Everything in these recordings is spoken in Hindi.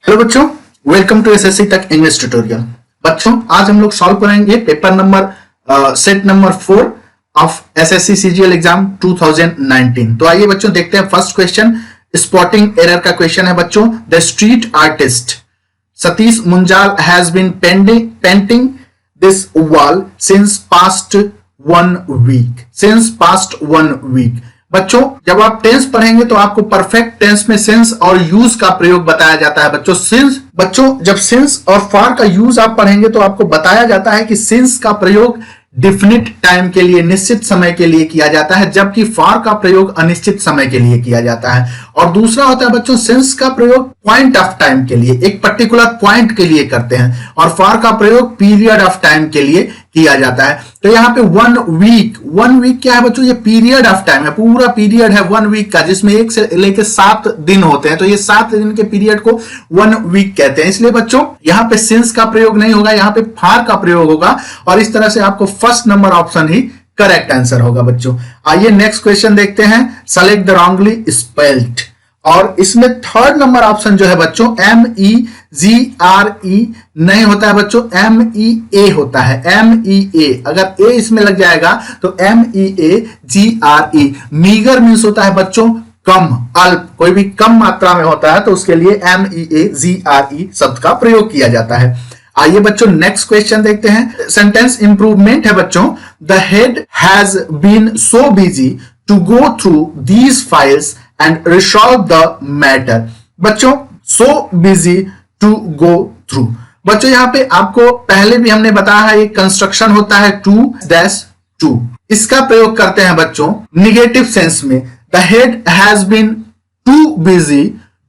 हेलो बच्चों, welcome to SSC tech English tutorial. बच्चों, आज हम लोग सॉल्व करेंगे paper number set number 4 of SSC CGL exam 2019। तो आइए बच्चों देखते हैं फर्स्ट क्वेश्चन। स्पॉटिंग एरर का क्वेश्चन है बच्चों। The street artist Satish Munjal has been painting this wall since past 1 week. बच्चों, जब आप टेंस पढ़ेंगे तो आपको परफेक्ट टेंस में सिंस और यूज का प्रयोग बताया जाता है बच्चों। जब सिंस और फॉर का यूज आप पढ़ेंगे तो आपको बताया जाता है कि सिंस का प्रयोग डिफिनिट टाइम के लिए, निश्चित समय के लिए किया जाता है, जबकि फॉर का प्रयोग अनिश्चित समय के लिए किया जाता है। और दूसरा होता है बच्चों सिंस का प्रयोग पॉइंट ऑफ टाइम के लिए, एक पर्टिकुलर पॉइंट के लिए करते हैं, और फॉर का प्रयोग पीरियड ऑफ टाइम के लिए किया जाता है। तो यहाँ पे 1 वीक क्या है बच्चों? ये पीरियड ऑफ टाइम है, पूरा पीरियड है 1 वीक का, जिसमें 1 से लेकर 7 दिन होते हैं। तो ये 7 दिन के पीरियड को 1 वीक कहते हैं। इसलिए बच्चों यहाँ पे सिंस का प्रयोग नहीं होगा, यहाँ पे फॉर का प्रयोग होगा, और इस तरह से आपको फर्स्ट नंबर ऑप्शन ही करेक्ट आंसर होगा बच्चों। आइए नेक्स्ट क्वेश्चन देखते हैं। सेलेक्ट द रॉन्गली स्पेल्ड, और इसमें थर्ड नंबर ऑप्शन जो है बच्चों MEGRE नहीं होता है बच्चों, MEA होता है। MEA, अगर ए इसमें लग जाएगा तो MEAGRE। मीगर मीन्स होता है बच्चों कम, अल्प, कोई भी कम मात्रा में होता है तो उसके लिए MEAGRE शब्द का प्रयोग किया जाता है। आइए बच्चों नेक्स्ट क्वेश्चन देखते हैं। सेंटेंस इंप्रूवमेंट है बच्चों। The head has been so busy to go through these files and resolve the matter. बच्चों so busy to go through, बच्चों यहाँ पे आपको पहले भी हमने बताया है, एक कंस्ट्रक्शन होता है टू। इसका प्रयोग करते हैं बच्चों निगेटिव सेंस में। The head has been too busy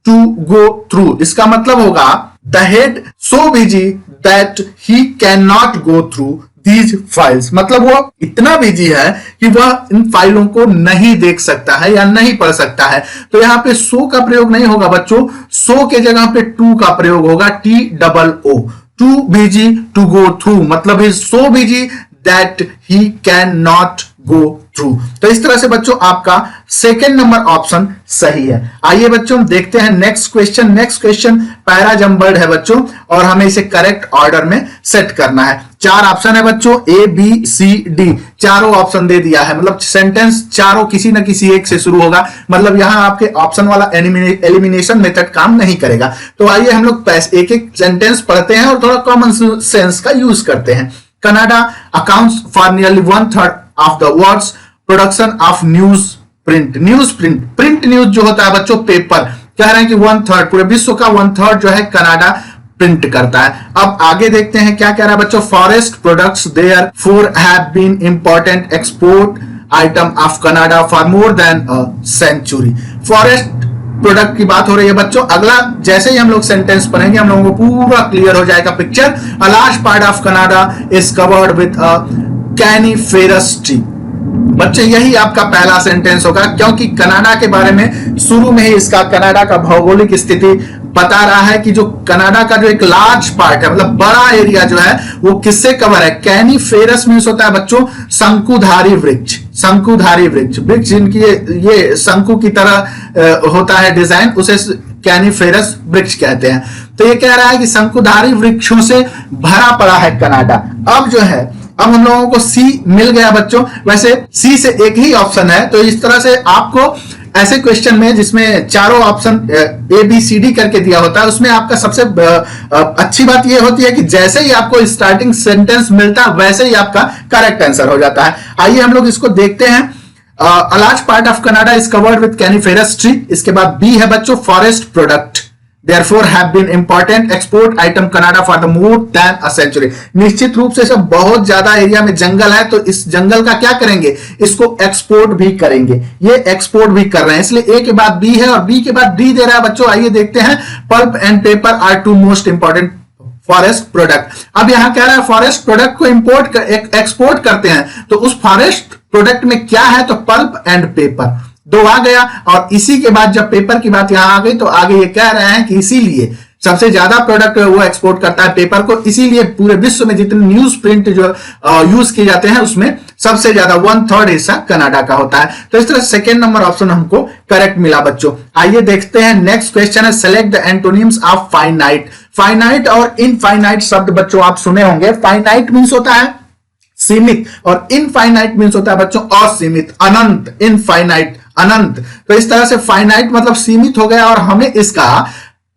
to go through, इसका मतलब होगा the head so busy that he can not go through these files, मतलब वो इतना बिजी है कि वह इन फाइलों को नहीं देख सकता है या नहीं पढ़ सकता है। तो यहाँ पे सो का प्रयोग नहीं होगा बच्चों, सो के जगह पे टू का प्रयोग होगा, TOO। Too busy to go through मतलब is so busy that he can not go through. तो इस तरह से बच्चों आपका सेकेंड नंबर ऑप्शन सही है। आइए बच्चों देखते हैं नेक्स्ट क्वेश्चन पैरा जम्बल्ड है बच्चों, और हमें इसे करेक्ट ऑर्डर में सेट करना है। 4 ऑप्शन है बच्चों, ABCD, चारों ऑप्शन दे दिया है, मतलब सेंटेंस चारों किसी न किसी एक से शुरू होगा, मतलब यहां आपके ऑप्शन वाला एलिमिनेशन मेथड काम नहीं करेगा। तो आइए हम लोग एक एक सेंटेंस पढ़ते हैं और थोड़ा कॉमन सेंस का यूज करते हैं। Canada accounts for nearly 1/3 of the world's production of print news जो होता है बच्चों पेपर, कह रहे हैं कि 1/3, पूरे विश्व का 1/3 जो है कनाडा प्रिंट करता है। अब आगे देखते हैं क्या कह रहा है बच्चों। Forest products therefore have been important export item of Canada for more than a century. Forest product की बात हो रही है बच्चों। अगला जैसे ही हम लोग सेंटेंस पढ़ेंगे हम लोगों को पूरा क्लियर हो जाएगा picture. A large part of Canada is covered with a coniferous tree. बच्चे यही आपका पहला सेंटेंस होगा, क्योंकि कनाडा के बारे में शुरू में ही इसका कनाडा का भौगोलिक स्थिति बता रहा है कि जो कनाडा का जो एक लार्ज पार्ट है, मतलब बड़ा एरिया जो है वो किससे कवर है? कैनिफेरस मीन्स होता है बच्चों शंकुधारी वृक्ष जिनकी ये शंकु की तरह होता है डिजाइन, उसे कैनिफेरस वृक्ष कहते हैं। तो ये कह रहा है कि शंकुधारी वृक्षों से भरा पड़ा है कनाडा। अब जो है अब हम लोगों को सी मिल गया बच्चों। वैसे सी से एक ही ऑप्शन है, तो इस तरह से आपको ऐसे क्वेश्चन में जिसमें चारों ऑप्शन ABCD करके दिया होता है, उसमें आपका सबसे अच्छी बात यह होती है कि जैसे ही आपको स्टार्टिंग सेंटेंस मिलता है वैसे ही आपका करेक्ट आंसर हो जाता है। आइए हम लोग इसको देखते हैं। A large part of Canada is covered with coniferous tree. इसके बाद बी है बच्चों forest product therefore have been important export item Canada for the more than a century। निश्चित रूप से सब बहुत ज्यादा एरिया में जंगल है, तो इस जंगल का क्या करेंगे? इसको एक्सपोर्ट भी करेंगे। ये एक्सपोर्ट भी कर रहे हैं, इसलिए ए के बाद बी है और बी के बाद डी दे रहा है बच्चों। आइए देखते हैं। Pulp and paper are 2 most important forest product. अब यहां कह रहा है फॉरेस्ट प्रोडक्ट को एक्सपोर्ट करते हैं, तो उस फॉरेस्ट प्रोडक्ट में क्या है? तो पल्प एंड पेपर 2 आ गया, और इसी के बाद जब पेपर की बात यहां आ गई तो आगे ये कह रहे हैं कि इसीलिए सबसे ज्यादा प्रोडक्ट वो एक्सपोर्ट करता है पेपर को, इसीलिए पूरे विश्व में जितने न्यूज प्रिंट जो यूज किए जाते हैं उसमें सबसे ज्यादा 1/3 हिस्सा कनाडा का होता है। तो इस तरह सेकंड नंबर ऑप्शन हमको करेक्ट मिला बच्चों। आइए देखते हैं नेक्स्ट क्वेश्चन है, select the antonyms of finite. Finite और इनफाइनाइट शब्द बच्चों आप सुने होंगे। फाइनाइट मींस होता है सीमित और इनफाइनाइट मींस होता है बच्चों असीमित, अनंत। इनफाइनाइट अनंत, तो इस तरह से फाइनाइट मतलब सीमित हो गया और हमें इसका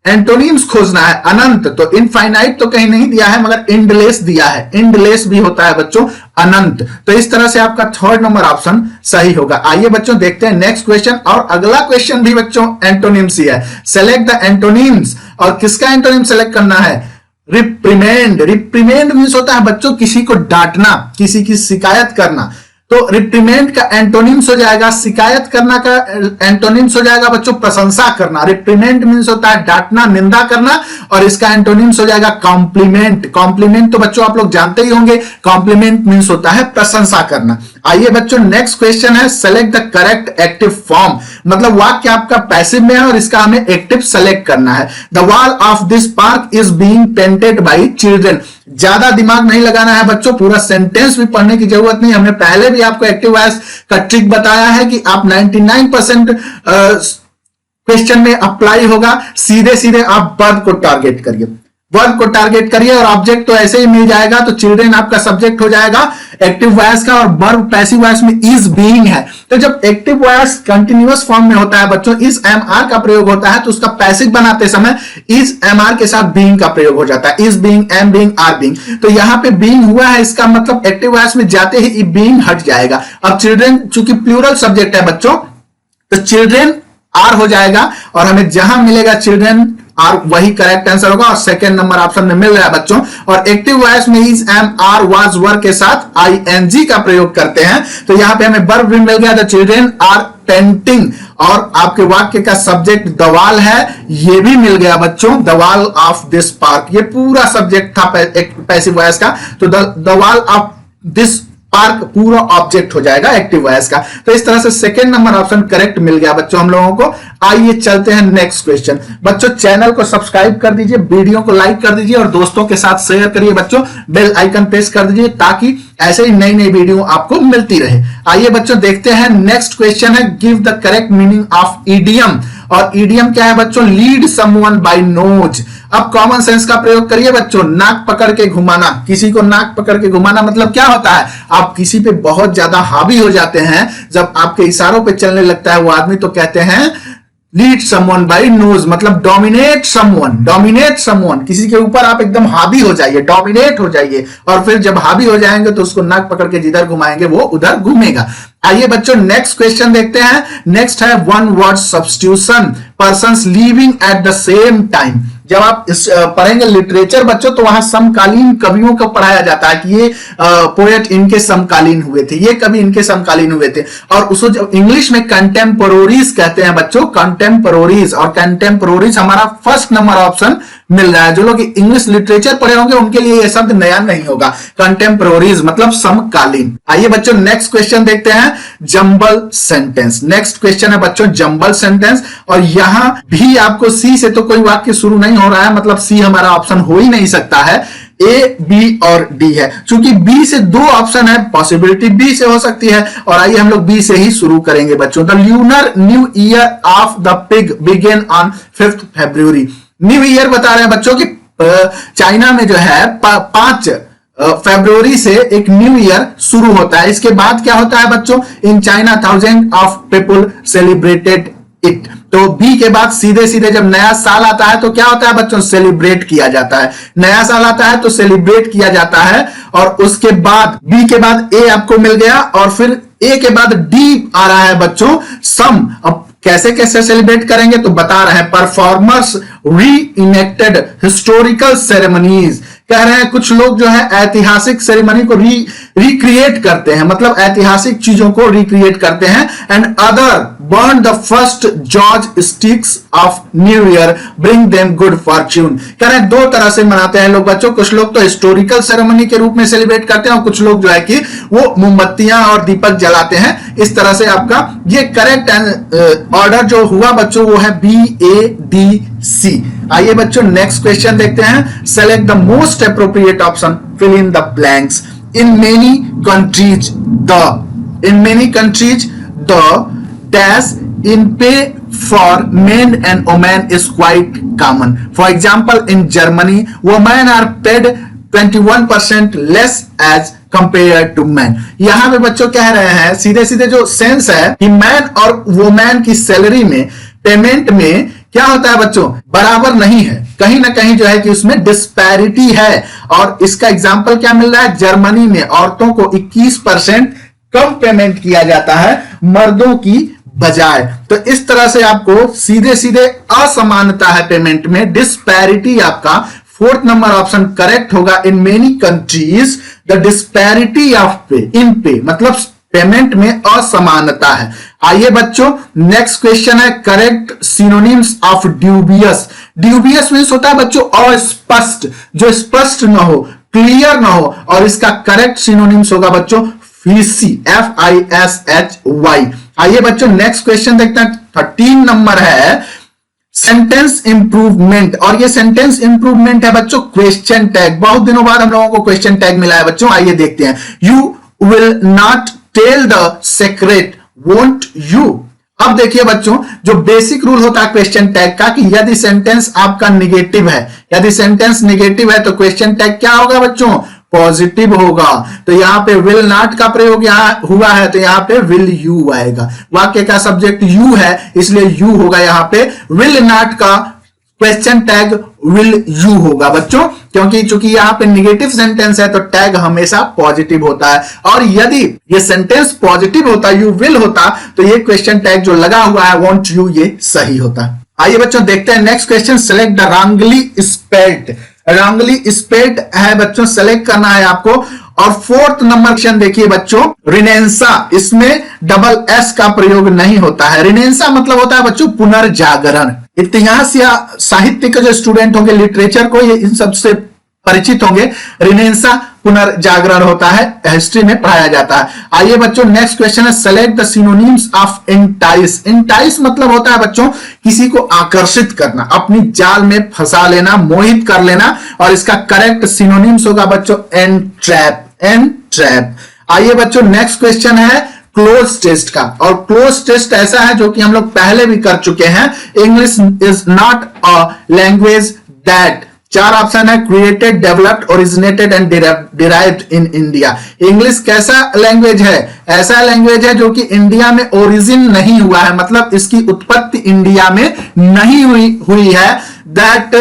एंटोनिम्स खोजना है अनंत। तो इनफाइनाइट तो कहीं नहीं दिया है मगर एंडलेस दिया है, एंडलेस भी होता है बच्चों अनंत। तो इस तरह से आपका थर्ड नंबर ऑप्शन सही होगा। आइए बच्चों देखते हैं नेक्स्ट क्वेश्चन, और अगला क्वेश्चन भी बच्चों एंटोनिम्स ही है। सेलेक्ट द एंटोनिम्स, और किसका एंटोनिम सेलेक्ट करना है? रिप्रीमेंड। रिप्रीमेंड मींस होता है बच्चों किसी को डांटना, किसी की शिकायत करना। तो रिप्रीमेंड का एंटोनिम्स हो जाएगा, शिकायत करना का एंटोनिम्स हो जाएगा बच्चों प्रशंसा करना। रिप्रीमेंड मींस होता है डांटना, निंदा करना, और इसका एंटोनिम्स हो जाएगा कॉम्प्लीमेंट। कॉम्प्लीमेंट तो बच्चों आप लोग जानते ही होंगे, कॉम्प्लीमेंट मींस होता है प्रशंसा करना। आइए बच्चों नेक्स्ट क्वेश्चन है, select the correct active form. मतलब वाक्य आपका पैसिव में है और इसका हमें एक्टिव सेलेक्ट करना है। The wall of this park is being painted bye children. ज्यादा दिमाग नहीं लगाना है बच्चों, पूरा सेंटेंस भी पढ़ने की जरूरत नहीं। हमने पहले भी आपको एक्टिव वॉइस का ट्रिक बताया है कि आप 99% क्वेश्चन में अप्लाई होगा। सीधे सीधे आप वर्ब को टारगेट करिए, वर्ब को टारगेट करिए और ऑब्जेक्ट तो ऐसे ही मिल जाएगा। तो चिल्ड्रन आपका सब्जेक्ट हो जाएगा एक्टिव वॉइस का, और वर्ब पैसिव वॉइस में इज बीइंग है। तो जब एक्टिव वॉइस कंटिन्यूअस फॉर्म में होता है बच्चों, इज एम आर का प्रयोग होता है, तो उसका पैसिव बनाते समय इज एम आर के साथ बीइंग का प्रयोग हो जाता है। Is being, am being, are being. तो यहां पे बीइंग हुआ है, इसका मतलब एक्टिव वॉइस में जाते ही बीइंग हट जाएगा। अब चिल्ड्रन चूंकि प्लूरल सब्जेक्ट है बच्चों, तो चिल्ड्रन आर हो जाएगा, और हमें जहां मिलेगा चिल्ड्रन आर वही करेक्ट आंसर होगा, और सेकंड नंबर ऑप्शन में मिल रहा है बच्चों। और एक्टिव वॉइस में इज, एम, आर, वाज, वर के साथ आईएनजी का प्रयोग करते हैं। तो यहां पे हमें वर्ब भी मिल गया, द चिल्ड्रन आर पेंटिंग, और आपके वाक्य का सब्जेक्ट द वॉल है, ये भी मिल गया बच्चों, the wall of this park. ये पूरा सब्जेक्ट था पैसिव वॉइस का, तो the wall of this park पूरा ऑब्जेक्ट हो जाएगा एक्टिव वॉइस का। तो इस तरह से सेकंड नंबर ऑप्शन करेक्ट मिल गया बच्चों हम लोगों को। आइए चलते हैं नेक्स्ट क्वेश्चन। बच्चों चैनल को सब्सक्राइब कर दीजिए, वीडियो को लाइक कर दीजिए और दोस्तों के साथ शेयर करिए बच्चों, बेल आइकन प्रेस कर दीजिए ताकि ऐसे ही नई नई वीडियो आपको मिलती रहे। आइए बच्चों देखते हैं नेक्स्ट क्वेश्चन है, give the correct meaning of idiom. और ईडियम क्या है बच्चों? Lead someone by nose. अब कॉमन सेंस का प्रयोग करिए बच्चों, नाक पकड़ के घुमाना। किसी को नाक पकड़ के घुमाना मतलब क्या होता है? आप किसी पे बहुत ज्यादा हावी हो जाते हैं, जब आपके इशारों पे चलने लगता है वो आदमी, तो कहते हैं लीड समवन बाय नोज, मतलब डोमिनेट समवन। डोमिनेट समवन, किसी के ऊपर आप एकदम हावी हो जाइए, डोमिनेट हो जाइए, और फिर जब हावी हो जाएंगे तो उसको नाक पकड़ के जिधर घुमाएंगे वो उधर घूमेगा। आइए बच्चों नेक्स्ट क्वेश्चन देखते हैं। नेक्स्ट है one word substitution, persons living at the same time. जब आप पढ़ेंगे लिटरेचर बच्चों, तो वहां समकालीन कवियों को पढ़ाया जाता है कि ये पोएट इनके समकालीन हुए थे, ये कवि इनके समकालीन हुए थे, और उसको जब इंग्लिश में कंटेम्पोरोरीज कहते हैं बच्चों, कंटेम्पोरोरीज। और कंटेम्पोरोरीज हमारा फर्स्ट नंबर ऑप्शन मिल रहा है। जो लोग इंग्लिश लिटरेचर पढ़े होंगे उनके लिए यह शब्द नया नहीं होगा, कंटेम्पोरोरीज मतलब समकालीन। आइए बच्चों नेक्स्ट क्वेश्चन देखते हैं, जंबल सेंटेंस। नेक्स्ट क्वेश्चन है बच्चों जंबल सेंटेंस, और यहां भी आपको सी से तो कोई वाक्य शुरू नहीं हो रहा है, मतलब सी हमारा ऑप्शन हो ही नहीं सकता है। ए, बी और डी है। चूंकि बी से दो ऑप्शन है, पॉसिबिलिटी बी से हो सकती है, और आइए हम लोग बी से ही शुरू करेंगे बच्चों। The lunar new year of the pig began on 5 February. New year बता रहे हैं बच्चों कि चाइना में जो है 5 फरवरी से एक न्यू ईयर शुरू होता है। इसके बाद क्या होता है बच्चों? In China thousand of people celebrated it. तो बी के बाद सीधे सीधे जब नया साल आता है तो क्या होता है बच्चों? सेलिब्रेट किया जाता है। नया साल आता है तो सेलिब्रेट किया जाता है, और उसके बाद बी के बाद ए आपको मिल गया, और फिर ए के बाद डी आ रहा है बच्चों सम। अब कैसे कैसे सेलिब्रेट करेंगे तो बता रहे हैं, परफॉर्मर्स री इनेक्टेड हिस्टोरिकल सेरेमनीज। कह रहे हैं कुछ लोग जो है ऐतिहासिक सेरेमनी को रिक्रिएट करते हैं, मतलब ऐतिहासिक चीजों को रिक्रिएट करते हैं। And other burn the first George sticks of New Year, bring them good fortune। कह रहे हैं दो तरह से मनाते हैं लोग बच्चों, कुछ लोग तो हिस्टोरिकल सेरेमनी के रूप में सेलिब्रेट करते हैं और कुछ लोग जो है कि वो मोमबत्तियां और दीपक जलाते हैं। इस तरह से आपका ये करेक्ट ऑर्डर जो हुआ बच्चों वो है BADC। आइए बच्चों नेक्स्ट क्वेश्चन देखते हैं। Select the most appropriate option, fill in the blanks. In many countries the dash in pay for men and women is quite common. For example, in Germany women are paid 21% less as compared to men। यहां पे बच्चों कह रहे हैं सीधे सीधे जो सेंस है कि मैन और वुमेन की सैलरी में पेमेंट में क्या होता है बच्चों, बराबर नहीं है, कहीं ना कहीं जो है कि उसमें डिस्पैरिटी है। और इसका एग्जांपल क्या मिल रहा है, जर्मनी में औरतों को 21% कम पेमेंट किया जाता है मर्दों की बजाय। तो इस तरह से आपको सीधे सीधे असमानता है पेमेंट में, डिस्पैरिटी आपका फोर्थ नंबर ऑप्शन करेक्ट होगा। In many countries the disparity of पे, इन पे मतलब पेमेंट में असमानता है। आइए बच्चों नेक्स्ट क्वेश्चन है, correct synonyms of dubious. Dubious means होता है बच्चों अस्पष्ट, जो स्पष्ट ना हो, क्लियर ना हो, और इसका करेक्ट सिनोनिम्स होगा बच्चों फिशी, FISHY। आइए बच्चों नेक्स्ट क्वेश्चन देखते हैं, 13 नंबर है सेंटेंस इंप्रूवमेंट। और ये सेंटेंस इंप्रूवमेंट है बच्चों क्वेश्चन टैग। बहुत दिनों बाद हम लोगों को क्वेश्चन टैग मिला है बच्चों। आइए देखते हैं, you will not tell the secret won't you. अब देखिए बच्चों जो बेसिक रूल होता है क्वेश्चन टैग का कि यदि सेंटेंस आपका निगेटिव है, यदि सेंटेंस निगेटिव है तो क्वेश्चन टैग क्या होगा बच्चों, पॉजिटिव होगा। तो यहां पे विल नॉट का प्रयोग यहां हुआ है तो यहां पे विल यू आएगा। वाक्य का सब्जेक्ट यू है इसलिए यू होगा यहां पे। विल नॉट का क्वेश्चन टैग विल यू होगा बच्चों, क्योंकि चूंकि यहां पे निगेटिव सेंटेंस है तो टैग हमेशा पॉजिटिव होता है। और यदि ये सेंटेंस पॉजिटिव होता, यू विल होता, तो ये क्वेश्चन टैग जो लगा हुआ है वॉन्ट यू, ये सही होता। आइए बच्चों देखते हैं next question, select the wrongly spelled. Wrongly spelled है बच्चों, सेलेक्ट करना है आपको। और फोर्थ नंबर क्वेश्चन देखिए बच्चों, रिनेंसा, इसमें डबल एस का प्रयोग नहीं होता है। रिनेंसा मतलब होता है बच्चों पुनर्जागरण। इतिहास या साहित्य के जो स्टूडेंट होंगे, लिटरेचर को, ये इन सबसे परिचित होंगे। रिनेंसा पुनर्जागरण होता है, हिस्ट्री में पढ़ाया जाता है। आइए बच्चों नेक्स्ट क्वेश्चन है, select the synonyms of entice. Entice मतलब होता है बच्चों किसी को आकर्षित करना, अपनी जाल में फंसा लेना, मोहित कर लेना। और इसका करेक्ट सिनोनिम्स होगा बच्चों एंट्रैप, एंट्रैप। आइए बच्चों नेक्स्ट क्वेश्चन है क्लोज टेस्ट का। और क्लोज टेस्ट ऐसा है जो कि हम लोग पहले भी कर चुके हैं। English is not a language that, चार ऑप्शन है, created, developed, originated and derived in India. English कैसा लैंग्वेज है, ऐसा लैंग्वेज है जो कि इंडिया में ओरिजिन नहीं हुआ है, मतलब इसकी उत्पत्ति इंडिया में नहीं हुई है। That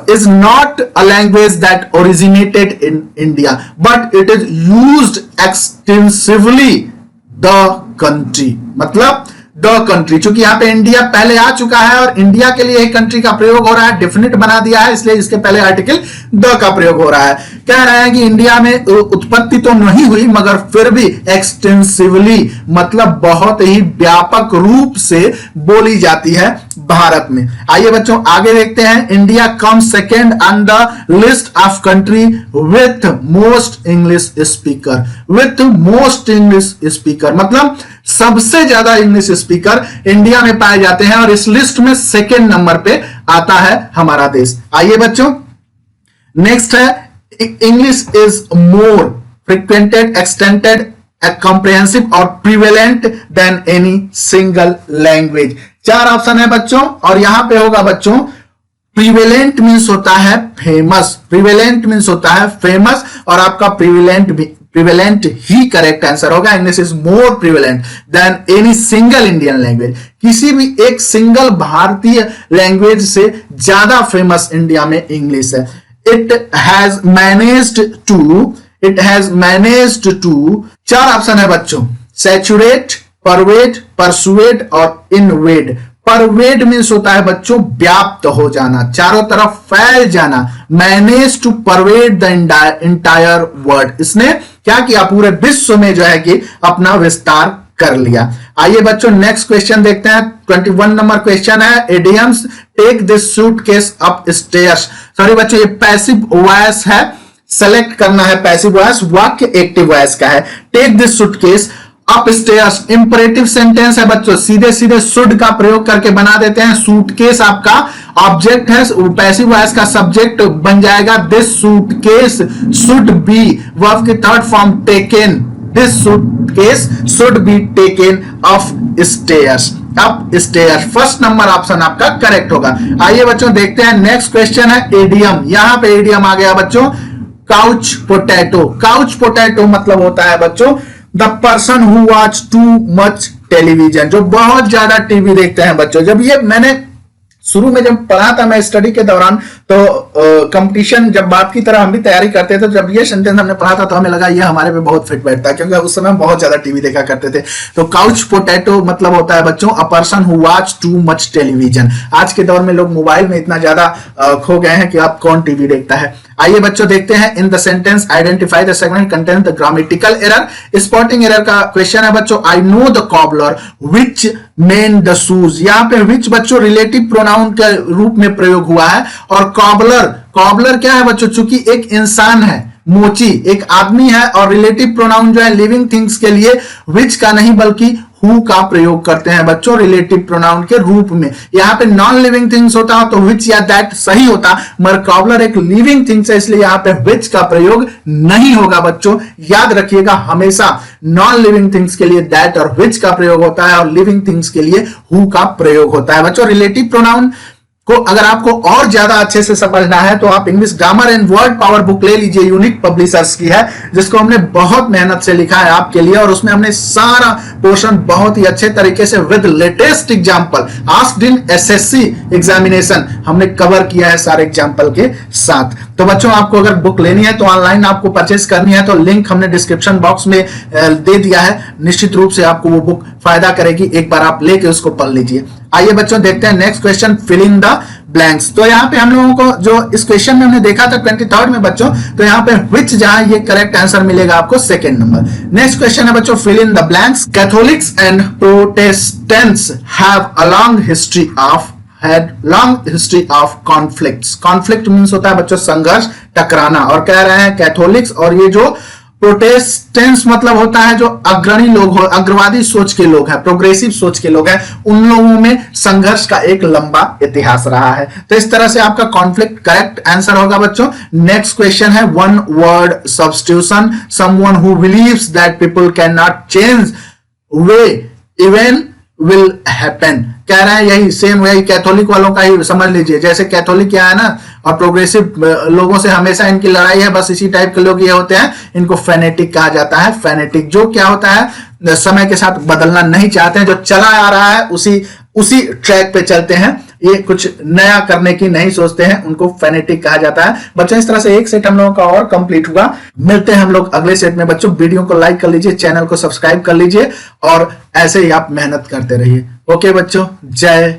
is not a language that originated in India, but it is used extensively the country, मतलब द कंट्री। चूंकि यहाँ पे इंडिया पहले आ चुका है और इंडिया के लिए एक कंट्री का प्रयोग हो रहा है, डेफिनेट बना दिया है, इसलिए इसके पहले आर्टिकल द का प्रयोग हो रहा है। कह रहे हैं कि इंडिया में उत्पत्ति तो नहीं हुई मगर फिर भी एक्सटेंसिवली मतलब बहुत ही व्यापक रूप से बोली जाती है भारत में। आइए बच्चों आगे देखते हैं, India comes second on the list of country with most English speaker. With most English speaker मतलब सबसे ज्यादा इंग्लिश स्पीकर इंडिया में पाए जाते हैं और इस लिस्ट में सेकेंड नंबर पे आता है हमारा देश। आइए बच्चों नेक्स्ट है, English is more frequented, extended, comprehensive और prevalent than any single language. चार ऑप्शन है बच्चों और यहां पे होगा बच्चों प्रिवेलेंट मींस होता है फेमस, प्रिवेलेंट मींस होता है फेमस और आपका प्रिवेलेंट ही करेक्ट आंसर होगा। English is more prevalent than any single Indian language, किसी भी एक सिंगल भारतीय लैंग्वेज से ज्यादा फेमस इंडिया में इंग्लिश है। इट हैज मैनेज्ड टू, चार ऑप्शन है बच्चों, सैचुरेट, परवेड, परसुएड और इनवेड। परवेड मीन्स होता है बच्चों व्याप्त हो जाना, चारों तरफ फैल जाना। Manage to pervade the entire world, इसने क्या किया पूरे विश्व में जो है कि अपना विस्तार कर लिया। आइए बच्चों नेक्स्ट क्वेश्चन देखते हैं। 21 नंबर क्वेश्चन है, idioms take this suitcase up stairs. Sorry बच्चों, ये पैसिव वॉइस है, सेलेक्ट करना है पैसिव वॉइस, वाक्य एक्टिव वॉइस का है। Take this suitcase up stairs imperative sentence है बच्चों, सीधे सीधे शुड का प्रयोग करके बना देते हैं। सूटकेस आपका ऑब्जेक्ट है, पैसिव वॉइस का सब्जेक्ट बन जाएगा। This suitcase should be, verb की third form taken, this suitcase should be taken up stairs, up stairs. First number option आपका करेक्ट होगा। आइए बच्चों देखते हैं नेक्स्ट क्वेश्चन है एडियम। यहां पे एडियम आ गया बच्चों, काउच पोटैटो। काउच पोटैटो मतलब होता है बच्चों the person who watch too much television, जो बहुत ज्यादा टीवी देखते हैं बच्चों। जब ये मैंने शुरू में जब पढ़ा था मैं स्टडी के दौरान, तो कंपटीशन जब बात की तरह हम भी तैयारी करते थे, जब ये सेंटेंस हमने पढ़ा था तो हमें लगा ये हमारे पे बहुत फिट बैठता है, क्योंकि उस समय हम बहुत ज्यादा टीवी देखा करते थे। तो काउच पोटैटो मतलब होता है बच्चों a person who watch too much television. आज के दौर में लोग मोबाइल में इतना ज्यादा खो गए हैं कि अब कौन टीवी देखता है। आइए बच्चों देखते हैं, in the sentence identify the segment contains the grammatical error. Spotting error का क्वेश्चन है बच्चों। I know the cobbler which main the shoes. यहां पे विच बच्चों रिलेटिव प्रोनाउन के रूप में प्रयोग हुआ है, और कॉबलर, कॉबलर क्या है बच्चों, चूंकि एक इंसान है, मोची एक आदमी है, और रिलेटिव प्रोनाउन जो है लिविंग थिंग्स के लिए विच का नहीं बल्कि हु का प्रयोग करते हैं बच्चों रिलेटिव प्रोनाउन के रूप में। यहां पे नॉन लिविंग थिंग्स होता तो विच या दैट सही होता, मगर कॉबलर एक लिविंग थिंग्स है, इसलिए यहां पे विच का प्रयोग नहीं होगा बच्चों। याद रखिएगा हमेशा नॉन लिविंग थिंग्स के लिए दैट और विच का प्रयोग होता है, और लिविंग थिंग्स के लिए हु का प्रयोग होता है बच्चों। रिलेटिव प्रोनाउन को अगर आपको और ज्यादा अच्छे से समझना है तो आप English grammar and word power book ले लीजिए, यूनिक पब्लिशर्स की है, जिसको हमने बहुत मेहनत से लिखा है आपके लिए, और उसमें हमने सारा पोर्शन बहुत ही अच्छे तरीके से with latest example asked in SSC examination हमने कवर किया है सारे एग्जांपल के साथ। तो बच्चों आपको अगर बुक लेनी है तो ऑनलाइन आपको परचेस करनी है तो लिंक हमने डिस्क्रिप्शन बॉक्स में दे दिया है। निश्चित रूप से आपको वो बुक फायदा करेगी, एक बार आप लेके उसको पढ़ लीजिए। आइए बच्चों देखते हैं next question, fill in the blanks. तो यहाँ पे हम लोगों को जो इस क्वेश्चन में हमने देखा था 23rd में बच्चों, तो यहाँ पे विच जहां ये करेक्ट आंसर मिलेगा आपको सेकंड नंबर। नेक्स्ट क्वेश्चन है बच्चों, fill in the blanks. Catholics and Protestants have a long history of had long history of conflicts। conflict means होता है बच्चों संघर्ष, टकराना, और कह रहे हैं कैथोलिक्स और ये जो प्रोटेस्टेंट्स मतलब होता है जो अग्रणी लोग हो, अग्रवादी सोच के लोग हैं, प्रोग्रेसिव सोच के लोग हैं, उन लोगों में संघर्ष का एक लंबा इतिहास रहा है। तो इस तरह से आपका कॉन्फ्लिक्ट करेक्ट आंसर होगा बच्चों। नेक्स्ट क्वेश्चन है, one word substitution. Someone who believes that people can not change way even will happen. कह रहे हैं यही सेम वही कैथोलिक वालों का ही समझ लीजिए। जैसे कैथोलिक क्या है ना, और प्रोग्रेसिव लोगों से हमेशा इनकी लड़ाई है, बस इसी टाइप के लोग ये होते हैं, इनको फेनेटिक कहा जाता है। फेनेटिक जो क्या होता है, समय के साथ बदलना नहीं चाहते हैं, जो चला आ रहा है उसी ट्रैक पे चलते हैं, ये कुछ नया करने की नहीं सोचते हैं, उनको फेनेटिक कहा जाता है। बच्चों इस तरह से एक सेट हम लोगों का और कंप्लीट हुआ। मिलते हैं हम लोग अगले सेट में बच्चों। वीडियो को लाइक कर लीजिए, चैनल को सब्सक्राइब कर लीजिए, और ऐसे ही आप मेहनत करते रहिए। ओके बच्चों, जय